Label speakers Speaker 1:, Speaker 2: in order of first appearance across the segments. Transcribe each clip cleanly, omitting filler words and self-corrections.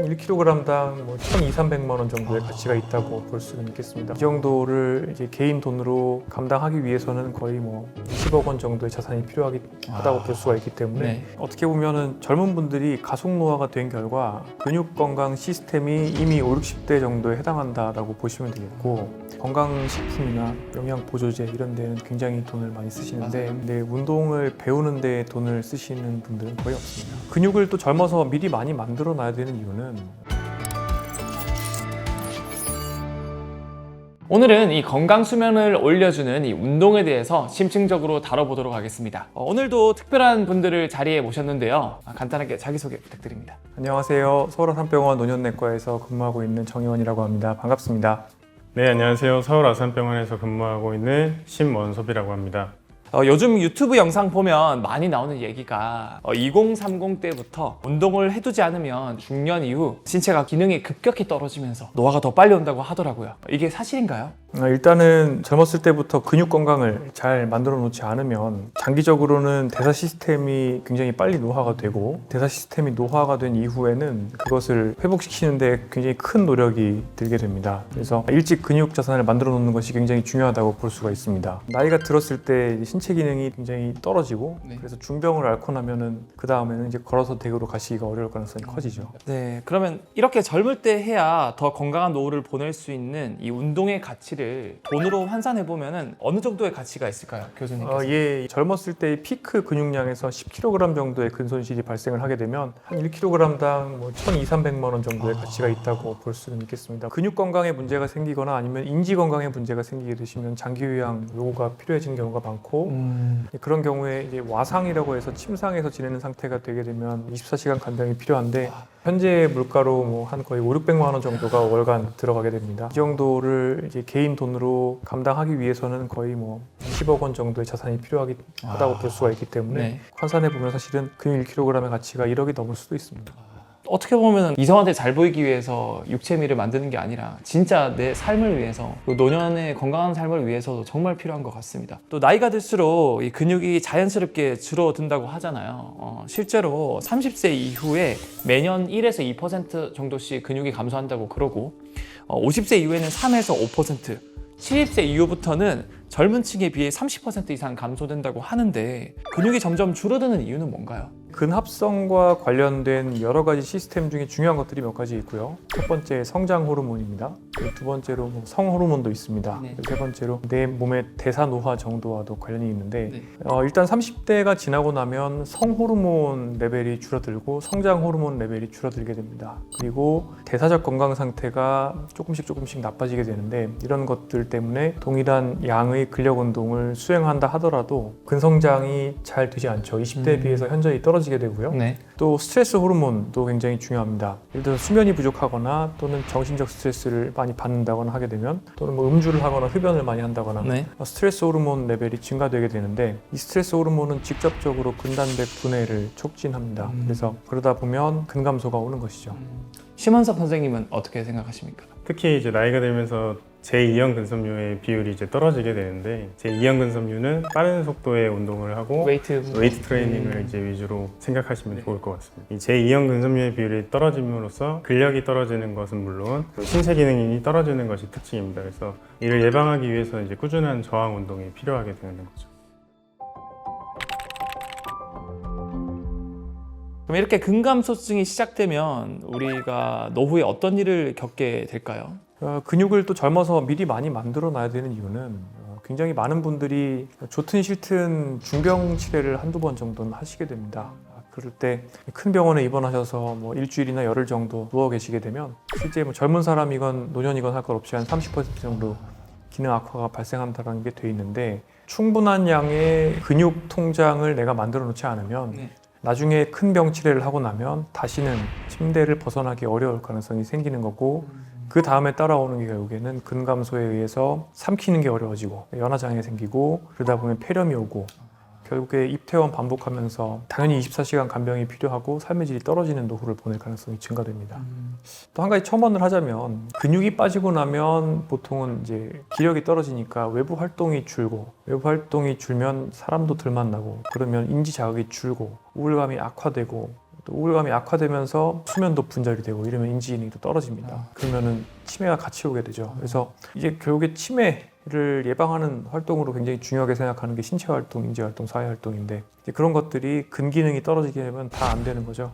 Speaker 1: 1kg당 1,200~300만 원 정도의 가치가 있다고 볼 수는 있겠습니다. 이 정도를 이제 개인 돈으로 감당하기 위해서는 거의 20억 원 정도의 자산이 필요하다고 볼 수가 있기 때문에 어떻게 보면은 젊은 분들이 가속 노화가 된 결과 근육 건강 시스템이 이미 50~60대 정도에 해당한다라고 보시면 되겠고, 건강식품이나 영양 보조제 이런 데는 굉장히 돈을 많이 쓰시는데 근데 운동을 배우는 데 돈을 쓰시는 분들은 거의 없습니다. 근육을 또 젊어서 미리 많이 만들어 놔야 되는 이유는
Speaker 2: 오늘은 이 건강 수명을 올려주는 이 운동에 대해서 심층적으로 다뤄보도록 하겠습니다. 오늘도 특별한 분들을 자리에 모셨는데요. 간단하게 자기소개 부탁드립니다.
Speaker 1: 안녕하세요. 서울아산병원 노년내과에서 근무하고 있는 정의원이라고 합니다. 반갑습니다.
Speaker 3: 네, 안녕하세요. 서울아산병원에서 근무하고 있는 심원섭이라고 합니다.
Speaker 2: 요즘 유튜브 영상 보면 많이 나오는 얘기가 2030 때부터 운동을 해두지 않으면 중년 이후 신체가 기능이 급격히 떨어지면서 노화가 더 빨리 온다고 하더라고요. 이게 사실인가요?
Speaker 1: 일단은 젊었을 때부터 근육 건강을 잘 만들어 놓지 않으면 장기적으로는 대사 시스템이 굉장히 빨리 노화가 되고, 대사 시스템이 노화가 된 이후에는 그것을 회복시키는 데 굉장히 큰 노력이 들게 됩니다. 그래서 일찍 근육 자산을 만들어 놓는 것이 굉장히 중요하다고 볼 수가 있습니다. 나이가 들었을 때 신체 기능이 굉장히 떨어지고 그래서 중병을 앓고 나면은 그 다음에는 이제 걸어서 댁으로 가시기가 어려울 가능성이 커지죠.
Speaker 2: 네, 그러면 이렇게 젊을 때 해야 더 건강한 노후를 보낼 수 있는 이 운동의 가치를 돈으로 환산해 보면은 어느 정도의 가치가 있을까요, 교수님께서?
Speaker 1: 예, 젊었을 때의 피크 근육량에서 10kg 정도의 근손실이 발생을 하게 되면 한 1kg당 1,200~300만 원 정도의 가치가 있다고 볼 수는 있겠습니다. 근육 건강에 문제가 생기거나 아니면 인지 건강에 문제가 생기게 되시면 장기 요양 요구가 필요해지는 경우가 많고, 그런 경우에 이제 와상이라고 해서 침상에서 지내는 상태가 되게 되면 24시간 간병이 필요한데, 현재 물가로 한 거의 500~600만 원 정도가 월간 들어가게 됩니다. 이 정도를 이제 개인 돈으로 감당하기 위해서는 거의 20억 원 정도의 자산이 필요하다고 볼 수가 있기 때문에 환산해 보면 사실은 근육 1kg의 가치가 1억이 넘을 수도 있습니다.
Speaker 2: 어떻게 보면 이성한테 잘 보이기 위해서 육체미를 만드는 게 아니라 진짜 내 삶을 위해서, 또 노년의 건강한 삶을 위해서도 정말 필요한 것 같습니다. 또 나이가 들수록 이 근육이 자연스럽게 줄어든다고 하잖아요. 실제로 30세 이후에 매년 1~2% 정도씩 근육이 감소한다고 그러고, 50세 이후에는 3~5%, 70세 이후부터는 젊은 층에 비해 30% 이상 감소된다고 하는데, 근육이 점점 줄어드는 이유는 뭔가요?
Speaker 1: 근합성과 관련된 여러 가지 시스템 중에 중요한 것들이 몇 가지 있고요. 첫 번째 성장 호르몬입니다. 두 번째로 성 호르몬도 있습니다. 세 번째로 내 몸의 대사 노화 정도와도 관련이 있는데, 일단 30대가 지나고 나면 성 호르몬 레벨이 줄어들고 성장 호르몬 레벨이 줄어들게 됩니다. 그리고 대사적 건강 상태가 조금씩 나빠지게 되는데, 이런 것들 때문에 동일한 양의 근력 운동을 수행한다 하더라도 근성장이 잘 되지 않죠. 20대에 비해서 현저히 떨어지게 되고요. 또 스트레스 호르몬도 굉장히 중요합니다. 예를 들어서 수면이 부족하거나 또는 정신적 스트레스를 많이 받는다거나 하게 되면, 또는 음주를 하거나 흡연을 많이 한다거나 스트레스 호르몬 레벨이 증가되게 되는데, 이 스트레스 호르몬은 직접적으로 근단백 분해를 촉진합니다. 그래서 그러다 보면 근감소가 오는 것이죠.
Speaker 2: 심원섭 선생님은 어떻게 생각하십니까?
Speaker 3: 특히 이제 나이가 들면서 제2형 근섬유의 비율이 이제 떨어지게 되는데, 제2형 근섬유는 빠른 속도의 운동을 하고 웨이트 트레이닝을 이제 위주로 생각하시면 좋을 것 같습니다. 이 제2형 근섬유의 비율이 떨어짐으로써 근력이 떨어지는 것은 물론 신체 기능이 떨어지는 것이 특징입니다. 그래서 이를 예방하기 위해서 이제 꾸준한 저항 운동이 필요하게 되는 거죠.
Speaker 2: 그럼 이렇게 근감소증이 시작되면 우리가 노후에 어떤 일을 겪게 될까요?
Speaker 1: 근육을 또 젊어서 미리 많이 만들어 놔야 되는 이유는 굉장히 많은 분들이 좋든 싫든 중병 치레를 한두 번 정도는 하시게 됩니다. 그럴 때 큰 병원에 입원하셔서 일주일이나 열흘 정도 누워 계시게 되면 실제 젊은 사람이건 노년이건 할 것 없이 한 30% 정도 기능 악화가 발생한다는 게 돼 있는데, 충분한 양의 근육 통장을 내가 만들어 놓지 않으면 나중에 큰 병 치레를 하고 나면 다시는 침대를 벗어나기 어려울 가능성이 생기는 거고, 그 다음에 따라오는 게 결국에는 근감소에 의해서 삼키는 게 어려워지고 연화장애 생기고, 그러다 보면 폐렴이 오고, 결국에 입퇴원 반복하면서 당연히 24시간 간병이 필요하고 삶의 질이 떨어지는 노후를 보낼 가능성이 증가됩니다. 또 한 가지 첨언을 하자면, 근육이 빠지고 나면 보통은 이제 기력이 떨어지니까 외부 활동이 줄고, 외부 활동이 줄면 사람도 덜 만나고, 그러면 인지 자극이 줄고 우울감이 악화되고 또 우울감이 악화되면서 수면도 분절이 되고 이러면 인지 기능이 또 떨어집니다. 그러면은 치매가 같이 오게 되죠. 그래서 이제 결국에 치매를 예방하는 활동으로 굉장히 중요하게 생각하는 게 신체 활동, 인지 활동, 사회 활동인데 이제 그런 것들이 근 기능이 떨어지게 되면 다 안 되는 거죠.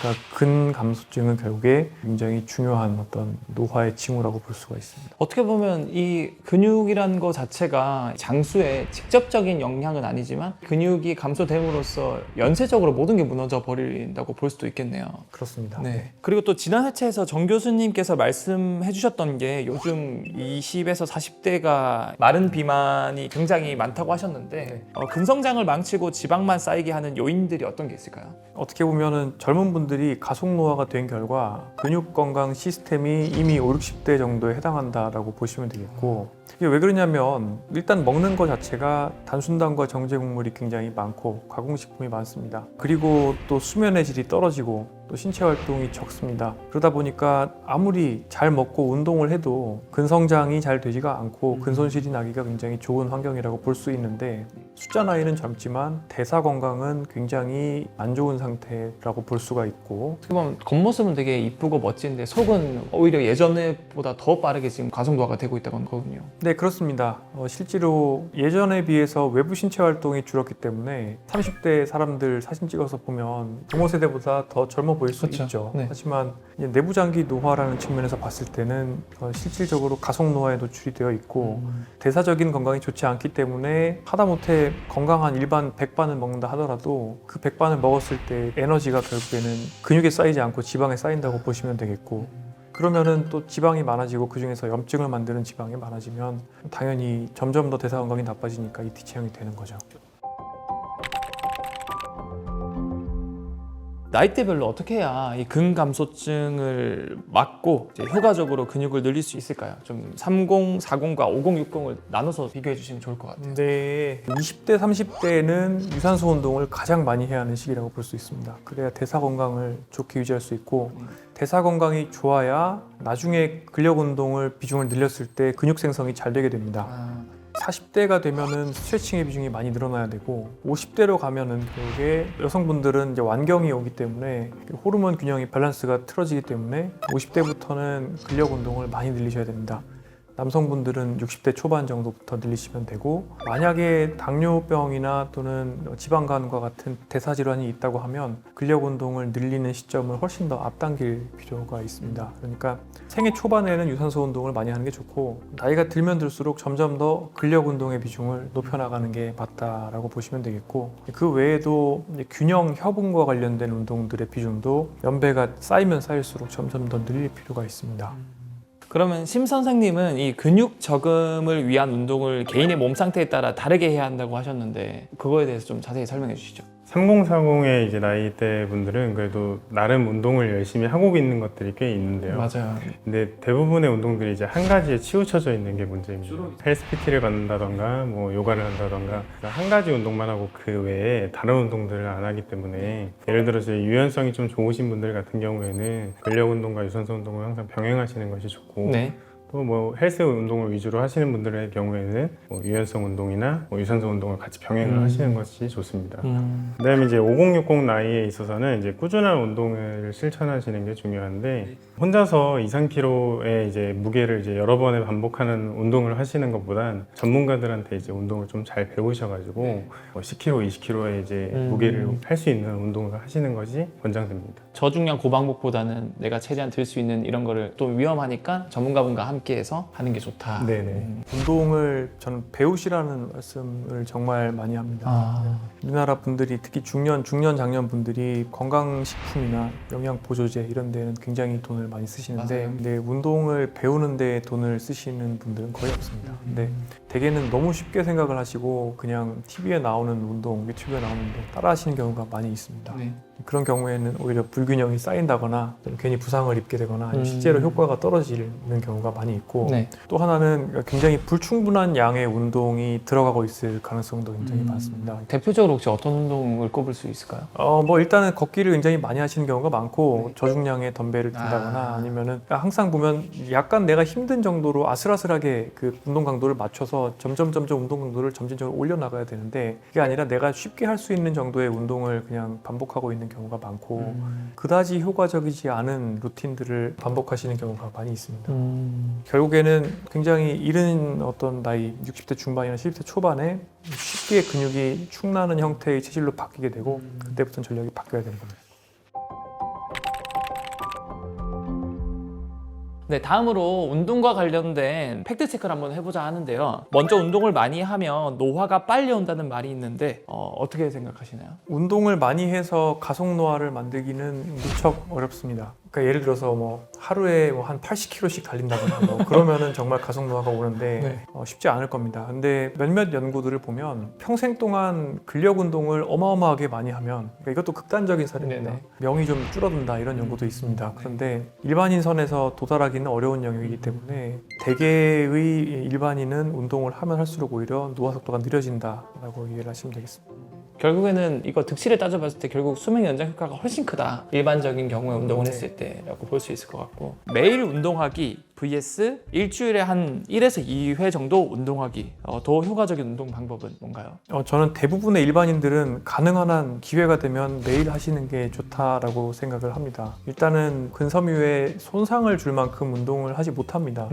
Speaker 1: 그러니까 근감소증은 결국에 굉장히 중요한 어떤 노화의 징후라고 볼 수가 있습니다.
Speaker 2: 어떻게 보면 이 근육이라는 거 자체가 장수에 직접적인 영향은 아니지만 근육이 감소됨으로써 연쇄적으로 모든 게 무너져 버린다고 볼 수도 있겠네요.
Speaker 1: 그렇습니다.
Speaker 2: 네. 그리고 또 지난 회차에서 정 교수님께서 말씀해 주셨던 게 요즘 20에서 40대가 마른 비만이 굉장히 많다고 하셨는데 근성장을 망치고 지방만 쌓이게 하는 요인들이 어떤 게 있을까요?
Speaker 1: 어떻게 보면은 젊은 분들이 가속 노화가 된 결과 근육 건강 시스템이 이미 5, 60대 정도에 해당한다라고 보시면 되겠고 이게 왜 그러냐면 일단 먹는 것 자체가 단순당과 정제 곡물이 굉장히 많고 가공식품이 많습니다. 그리고 또 수면의 질이 떨어지고 또 신체 활동이 적습니다. 그러다 보니까 아무리 잘 먹고 운동을 해도 근성장이 잘 되지가 않고 근손실이 나기가 굉장히 좋은 환경이라고 볼 수 있는데 숫자 나이는 젊지만 대사 건강은 굉장히 안 좋은 상태라고 볼 수가 있고
Speaker 2: 어떻게 보면 겉모습은 되게 이쁘고 멋진데 속은 오히려 예전보다 더 빠르게 지금 가속 노화가 되고 있다는 거군요.
Speaker 1: 네, 그렇습니다. 실제로 예전에 비해서 외부 신체 활동이 줄었기 때문에 30대 사람들 사진 찍어서 보면 부모 세대보다 더 젊어 보일 수
Speaker 2: 그렇죠.
Speaker 1: 있죠.
Speaker 2: 네.
Speaker 1: 하지만 이제 내부 장기 노화라는 측면에서 봤을 때는 실질적으로 가속 노화에 노출이 되어 있고 대사적인 건강이 좋지 않기 때문에 하다못해 건강한 일반 백반을 먹는다 하더라도 그 백반을 먹었을 때 에너지가 결국에는 근육에 쌓이지 않고 지방에 쌓인다고 보시면 되겠고 그러면은 또 지방이 많아지고 그 중에서 염증을 만드는 지방이 많아지면 당연히 점점 더 대사 건강이 나빠지니까 이 T체형이 되는 거죠.
Speaker 2: 나이대별로 어떻게 해야 이 근감소증을 막고 이제 효과적으로 근육을 늘릴 수 있을까요? 좀 30, 40과 50, 60을 나눠서 비교해 주시면 좋을 것 같아요.
Speaker 1: 네, 20대, 30대는 유산소 운동을 가장 많이 해야 하는 시기라고 볼 수 있습니다. 그래야 대사 건강을 좋게 유지할 수 있고 대사 건강이 좋아야 나중에 근력 운동을 비중을 늘렸을 때 근육 생성이 잘 되게 됩니다. 40대가 되면은 스트레칭의 비중이 많이 늘어나야 되고 50대로 가면은 결국에 여성분들은 이제 완경이 오기 때문에 호르몬 균형이 밸런스가 틀어지기 때문에 50대부터는 근력 운동을 많이 늘리셔야 됩니다. 남성분들은 60대 초반 정도부터 늘리시면 되고 만약에 당뇨병이나 또는 지방간과 같은 대사질환이 있다고 하면 근력 운동을 늘리는 시점을 훨씬 더 앞당길 필요가 있습니다. 그러니까 생애 초반에는 유산소 운동을 많이 하는 게 좋고 나이가 들면 들수록 점점 더 근력 운동의 비중을 높여나가는 게 맞다라고 보시면 되겠고 그 외에도 균형 협응과 관련된 운동들의 비중도 연배가 쌓이면 쌓일수록 점점 더 늘릴 필요가 있습니다.
Speaker 2: 그러면 심 선생님은 이 근육 저금을 위한 운동을 개인의 몸 상태에 따라 다르게 해야 한다고 하셨는데 그거에 대해서 좀 자세히 설명해 주시죠.
Speaker 3: 3040의 이제 나이대 분들은 그래도 나름 운동을 열심히 하고 있는 것들이 꽤 있는데요.
Speaker 2: 맞아요.
Speaker 3: 근데 대부분의 운동들이 이제 한 가지에 치우쳐져 있는 게 문제입니다. 헬스 PT를 받는다던가 뭐 요가를 한다던가 한 가지 운동만 하고 그 외에 다른 운동들을 안 하기 때문에 예를 들어서 유연성이 좀 좋으신 분들 같은 경우에는 근력 운동과 유산소 운동을 항상 병행하시는 것이 좋고
Speaker 2: 네.
Speaker 3: 또 뭐 헬스 운동을 위주로 하시는 분들의 경우에는 뭐 유연성 운동이나 뭐 유산소 운동을 같이 병행을 하시는 것이 좋습니다. 그다음에 이제 5060 나이에 있어서는 이제 꾸준한 운동을 실천하시는 게 중요한데 혼자서 2-3kg의 이제 무게를 이제 여러 번에 반복하는 운동을 하시는 것보단 전문가들한테 이제 운동을 좀 잘 배우셔가지고 뭐 10kg, 20kg의 이제 무게를 할 수 있는 운동을 하시는 것이 권장됩니다.
Speaker 2: 저중량 고방복보다는 내가 최대한 들 수 있는 이런 거를 또 위험하니까 전문가분과 함께해서 하는 게 좋다.
Speaker 3: 네네.
Speaker 1: 운동을 저는 배우시라는 말씀을 정말 많이 합니다. 우리나라 분들이 특히 중년 장년 분들이 건강식품이나 영양보조제 이런 데는 굉장히 돈을 많이 쓰시는데
Speaker 2: 맞아요.
Speaker 1: 근데 운동을 배우는 데 돈을 쓰시는 분들은 거의 없습니다. 근데 대개는 너무 쉽게 생각을 하시고 그냥 TV에 나오는 운동, 유튜브에 나오는 운동 따라 하시는 경우가 많이 있습니다.
Speaker 2: 네.
Speaker 1: 그런 경우에는 오히려 불균형이 쌓인다거나 괜히 부상을 입게 되거나 아니면 실제로 효과가 떨어지는 경우가 많이 있고
Speaker 2: 네.
Speaker 1: 또 하나는 굉장히 불충분한 양의 운동이 들어가고 있을 가능성도 굉장히 많습니다.
Speaker 2: 대표적으로 혹시 어떤 운동을 꼽을 수 있을까요?
Speaker 1: 뭐 일단은 걷기를 굉장히 많이 하시는 경우가 많고 저중량의 덤벨을 든다거나 아니면은 항상 보면 약간 내가 힘든 정도로 아슬아슬하게 그 운동 강도를 맞춰서 점점 운동 강도를 점진적으로 올려나가야 되는데 그게 아니라 내가 쉽게 할 수 있는 정도의 운동을 그냥 반복하고 있는 하시는 경우가 많고 그다지 효과적이지 않은 루틴들을 반복하시는 경우가 많이 있습니다. 결국에는 굉장히 이른 어떤 나이 60대 중반이나 70대 초반에 쉽게 근육이 축나는 형태의 체질로 바뀌게 되고 그때부터는 전략이 바뀌어야 되는 겁니다.
Speaker 2: 네, 다음으로 운동과 관련된 팩트 체크를 한번 해보자 하는데요. 먼저 운동을 많이 하면 노화가 빨리 온다는 말이 있는데 어떻게 생각하시나요?
Speaker 1: 운동을 많이 해서 가속 노화를 만들기는 무척 어렵습니다. 그러니까 예를 들어서 뭐 하루에 뭐 한 80kg씩 달린다거나 뭐 그러면은 정말 가속 노화가 오는데
Speaker 2: 네.
Speaker 1: 쉽지 않을 겁니다. 근데 몇몇 연구들을 보면 평생 동안 근력 운동을 어마어마하게 많이 하면 그러니까 이것도 극단적인 사례입니다.
Speaker 2: 네네.
Speaker 1: 명이 좀 줄어든다 이런 연구도 있습니다. 그런데 일반인 선에서 도달하기는 어려운 영역이기 때문에 대개의 일반인은 운동을 하면 할수록 오히려 노화 속도가 느려진다라고 이해를 하시면 되겠습니다.
Speaker 2: 결국에는 이거 득실을 따져봤을 때 결국 수명 연장 효과가 훨씬 크다. 일반적인 경우에 운동을 했을 때라고 볼 수 있을 것 같고, 매일 운동하기 vs 일주일에 한 1에서 2회 정도 운동하기, 더 효과적인 운동 방법은 뭔가요?
Speaker 1: 저는 대부분의 일반인들은 가능한 한 기회가 되면 매일 하시는 게 좋다라고 생각을 합니다. 일단은 근섬유에 손상을 줄 만큼 운동을 하지 못합니다.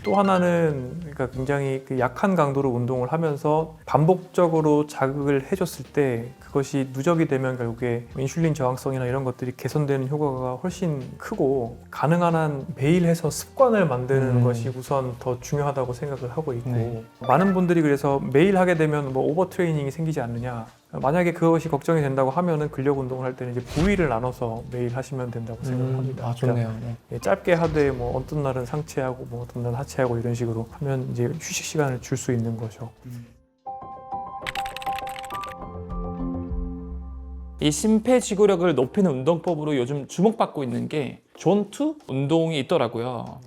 Speaker 1: 또 하나는 그러니까 굉장히 그 약한 강도로 운동을 하면서 반복적으로 자극을 해줬을 때 그것이 누적이 되면 결국에 인슐린 저항성이나 이런 것들이 개선되는 효과가 훨씬 크고, 가능한 한 매일 해서 습관을 만드는 것이 우선 더 중요하다고 생각을 하고 있고,
Speaker 2: 네.
Speaker 1: 많은 분들이 그래서 매일 하게 되면 뭐 오버 트레이닝이 생기지 않느냐, 만약에 그것이 걱정이 된다고 하면은 근력 운동을 할 때는 이제 부위를 나눠서 매일 하시면 된다고 생각을 합니다.
Speaker 2: 아, 좋네요. 네.
Speaker 1: 짧게 하되 뭐 어떤 날은 상체하고 뭐 어떤 날은 하체하고 이런 식으로 하면 이제 휴식 시간을 줄 수 있는 거죠.
Speaker 2: 이 심폐지구력을 높이는 운동법으로 요즘 주목받고 있는 게 존2 운동이 있더라고요.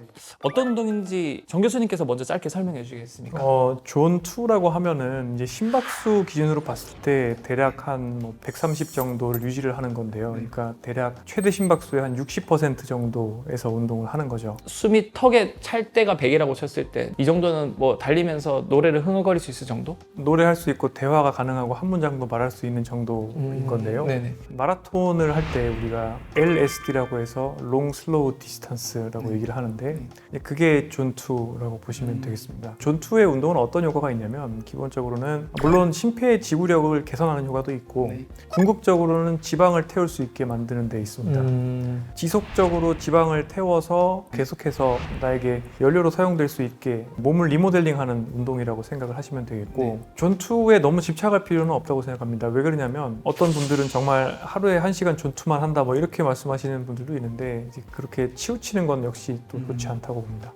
Speaker 2: 어떤 운동인지 정 교수님께서 먼저 짧게 설명해 주시겠습니까?
Speaker 1: 존2라고 하면은 이제 심박수 기준으로 봤을 때 대략 한 뭐 130 정도를 유지를 하는 건데요. 그러니까 대략 최대 심박수의 한 60% 정도에서 운동을 하는 거죠.
Speaker 2: 숨이 턱에 찰 때가 100이라고 쳤을 때 이 정도는 뭐 달리면서 노래를 흥얼거릴 수 있을 정도?
Speaker 1: 노래할 수 있고 대화가 가능하고 한 문장도 말할 수 있는 정도인 건데요.
Speaker 2: 네네.
Speaker 1: 마라톤을 할 때 우리가 LSD라고 해서 롱 슬로우 디스턴스라고 얘기를 하는데 그게 존2라고 보시면 되겠습니다. 존2의 운동은 어떤 효과가 있냐면 기본적으로는 물론 심폐지구력을 개선하는 효과도 있고 궁극적으로는 지방을 태울 수 있게 만드는 데 있습니다. 지속적으로 지방을 태워서 계속해서 나에게 연료로 사용될 수 있게 몸을 리모델링하는 운동이라고 생각을 하시면 되겠고, 존2에 너무 집착할 필요는 없다고 생각합니다. 왜 그러냐면 어떤 분들은 정말 하루에 1시간 존2만 한다 뭐 이렇게 말씀하시는 분들도 있는데 이제 그렇게 치우치는 건 역시 또 좋지 않다고 봅니다.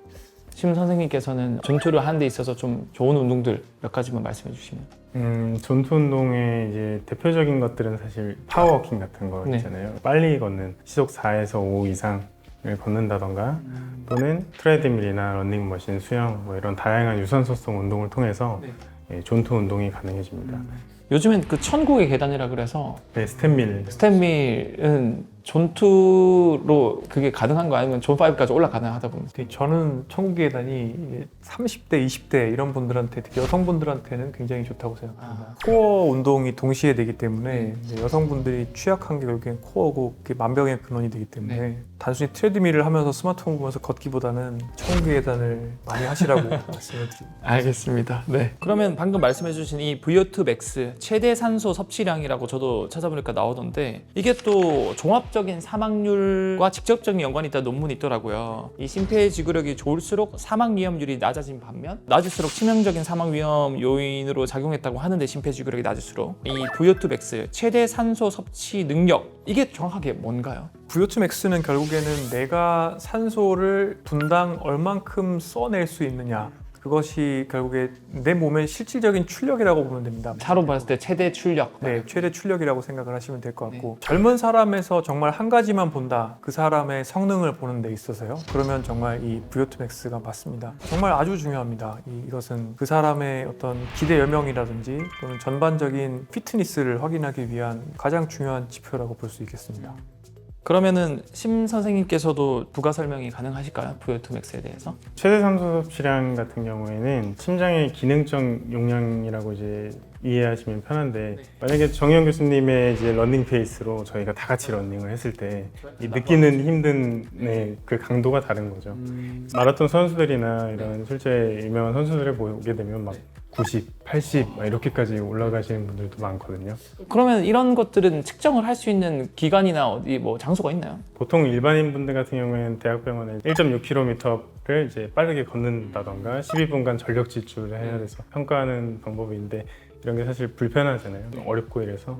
Speaker 2: 심 선생님께서는 존2를 하는 데 있어서 좀 좋은 운동들 몇 가지만 말씀해 주시면.
Speaker 3: 존투 운동의 이제 대표적인 것들은 사실 파워워킹 같은 거 있잖아요. 빨리 걷는 시속 4에서 5 이상을 걷는다던가 또는 트레드밀이나 러닝머신, 수영 뭐 이런 다양한 유산소성 운동을 통해서 존투 운동이 가능해집니다.
Speaker 2: 요즘엔 그 천국의 계단이라 그래서
Speaker 3: 네,
Speaker 2: 스탠밀은 존2로 그게 가능한 거 아니면 존5까지 올라가나 하다 보면.
Speaker 1: 저는 천국의 계단이 30대, 20대 이런 분들한테, 특히 여성분들한테는 굉장히 좋다고 생각합니다. 코어 운동이 동시에 되기 때문에 이제 여성분들이 취약한 게 결국엔 코어고 그게 만병의 근원이 되기 때문에 단순히 트레드밀을 하면서 스마트폰 보면서 걷기보다는 천국의 계단을 많이 하시라고 말씀을 드립니다.
Speaker 2: 알겠습니다. 네. 그러면 방금 말씀해 주신 이 VO2 맥스 최대 산소 섭취량이라고 저도 찾아보니까 나오던데, 이게 또 종합적인 사망률과 직접적인 연관이 있다는 논문이 있더라고요. 이 심폐지구력이 좋을수록 사망 위험률이 낮아진 반면 낮을수록 치명적인 사망 위험 요인으로 작용했다고 하는데, 심폐지구력이 낮을수록 이 VO2 맥스 최대 산소 섭취 능력, 이게 정확하게 뭔가요?
Speaker 1: VO2 맥스는 결국에는 내가 산소를 분당 얼만큼 써낼 수 있느냐, 그것이 결국에 내 몸의 실질적인 출력이라고 보면 됩니다.
Speaker 2: 차로 봤을 때 최대 출력.
Speaker 1: 네, 최대 출력이라고 생각을 하시면 될 것 같고, 젊은 사람에서 정말 한 가지만 본다, 그 사람의 성능을 보는 데 있어서요, 그러면 정말 이 VO2 맥스가 맞습니다. 정말 아주 중요합니다. 이것은 그 사람의 어떤 기대 여명이라든지 또는 전반적인 피트니스를 확인하기 위한 가장 중요한 지표라고 볼 수 있겠습니다.
Speaker 2: 그러면은 심 선생님께서도 부가 설명이 가능하실까요? VO2 max에 대해서?
Speaker 3: 최대 산소 섭취량 같은 경우에는 심장의 기능적 용량이라고 이제 이해하시면 편한데, 만약에 정희영 교수님의 이제 러닝 페이스로 저희가 다 같이 러닝을 했을 때 이 느끼는 힘든 그 강도가 다른 거죠. 마라톤 선수들이나 이런 실제 유명한 선수들을 보게 되면 막 90, 80 막 이렇게까지 올라가시는 분들도 많거든요.
Speaker 2: 그러면 이런 것들은 측정을 할 수 있는 기관이나 어디 뭐 장소가 있나요?
Speaker 3: 보통 일반인 분들 같은 경우에는 대학병원에 1.6km를 이제 빠르게 걷는다던가 12분간 전력 질주를 해야 돼서 평가하는 방법인데, 이런 게 사실 불편하잖아요. 어렵고 이래서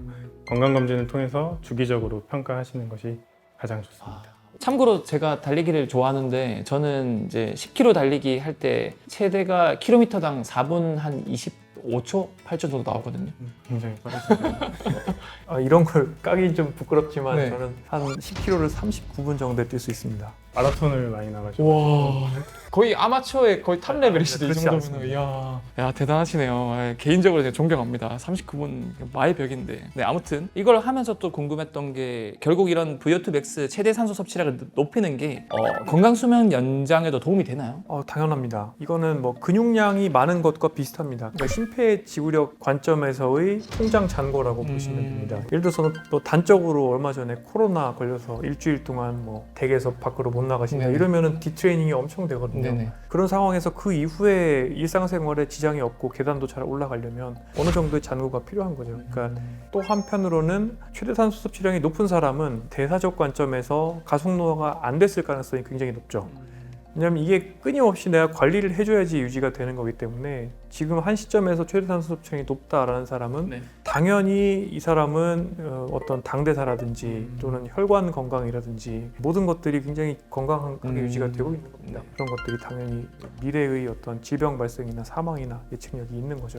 Speaker 3: 건강검진을 통해서 주기적으로 평가하시는 것이 가장 좋습니다.
Speaker 2: 참고로 제가 달리기를 좋아하는데 저는 이제 10km 달리기 할 때 최대가 킬로미터당 4분 한 25초, 8초 정도 나오거든요.
Speaker 3: 굉장히 빠르시네요.
Speaker 1: 이런 걸 까기 좀 부끄럽지만
Speaker 2: 네.
Speaker 1: 저는 한 10km를 39분 정도에 뛸 수 있습니다.
Speaker 3: 마라톤을 많이 나가시고
Speaker 2: 와, 거의 아마추어의 거의 탑 레벨이시죠. 이
Speaker 1: 그렇지
Speaker 2: 정도면.
Speaker 1: 않습니다.
Speaker 2: 야, 대단하시네요. 개인적으로 제가 존경합니다. 39분 마의 벽인데. 네, 아무튼 이걸 하면서 또 궁금했던 게, 결국 이런 VO2 max 최대 산소 섭취량을 높이는 게 건강 수명 연장에도 도움이 되나요?
Speaker 1: 당연합니다. 이거는 뭐 근육량이 많은 것과 비슷합니다. 그러니까 심폐지구력 관점에서의 통장 잔고라고 보시면 됩니다. 예를 들어서 또 단적으로 얼마 전에 코로나 걸려서 일주일 동안 뭐 댁에서 밖으로 못 나가신다,
Speaker 2: 네네.
Speaker 1: 이러면은 디트레이닝이 엄청 되거든요.
Speaker 2: 네네.
Speaker 1: 그런 상황에서 그 이후에 일상생활에 지장이 없고 계단도 잘 올라가려면 어느 정도의 잔고가 필요한 거죠. 그러니까 또 한편으로는 최대 산소 섭취량이 높은 사람은 대사적 관점에서 가속노화가 안 됐을 가능성이 굉장히 높죠. 왜냐하면 이게 끊임없이 내가 관리를 해줘야지 유지가 되는 거기 때문에, 지금 한 시점에서 최대 산소 섭취량이 높다라는 사람은
Speaker 2: 네.
Speaker 1: 당연히 이 사람은 어떤 당대사라든지 또는 혈관 건강이라든지 모든 것들이 굉장히 건강하게 유지가 되고 있는 겁니다. 그런 것들이 당연히 미래의 어떤 질병 발생이나 사망이나 예측력이 있는 거죠.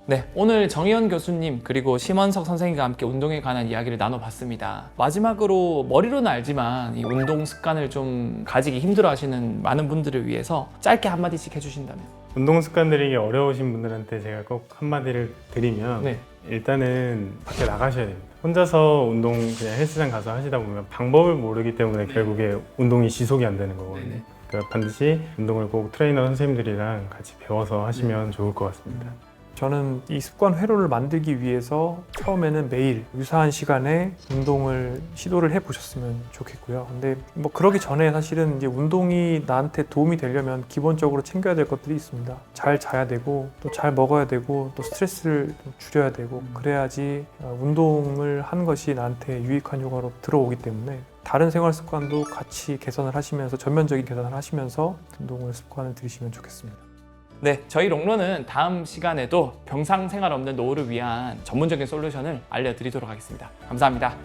Speaker 2: 네, 오늘 정희연 교수님 그리고 심원석 선생님과 함께 운동에 관한 이야기를 나눠봤습니다. 마지막으로 머리로는 알지만 이 운동 습관을 좀 가지기 힘들어하시는 많은 분들을 위해서 짧게 한마디씩 해주신다면.
Speaker 3: 운동 습관 들이기 어려우신 분들한테 제가 꼭 한마디를 드리면,
Speaker 2: 네.
Speaker 3: 일단은 밖에 나가셔야 됩니다. 혼자서 운동 그냥 헬스장 가서 하시다 보면 방법을 모르기 때문에 결국에 운동이 지속이 안 되는 거거든요.
Speaker 2: 네네.
Speaker 3: 그러니까 반드시 운동을 꼭 트레이너 선생님들이랑 같이 배워서 하시면 좋을 것 같습니다.
Speaker 1: 저는 이 습관 회로를 만들기 위해서 처음에는 매일 유사한 시간에 운동을 시도를 해보셨으면 좋겠고요. 근데 뭐 그러기 전에 사실은 이제 운동이 나한테 도움이 되려면 기본적으로 챙겨야 될 것들이 있습니다. 잘 자야 되고, 또 잘 먹어야 되고, 또 스트레스를 좀 줄여야 되고, 그래야지 운동을 한 것이 나한테 유익한 효과로 들어오기 때문에 다른 생활 습관도 같이 개선을 하시면서, 전면적인 개선을 하시면서 운동을 습관을 들이시면 좋겠습니다.
Speaker 2: 네, 저희 롱런은 다음 시간에도 병상 생활 없는 노후를 위한 전문적인 솔루션을 알려드리도록 하겠습니다. 감사합니다.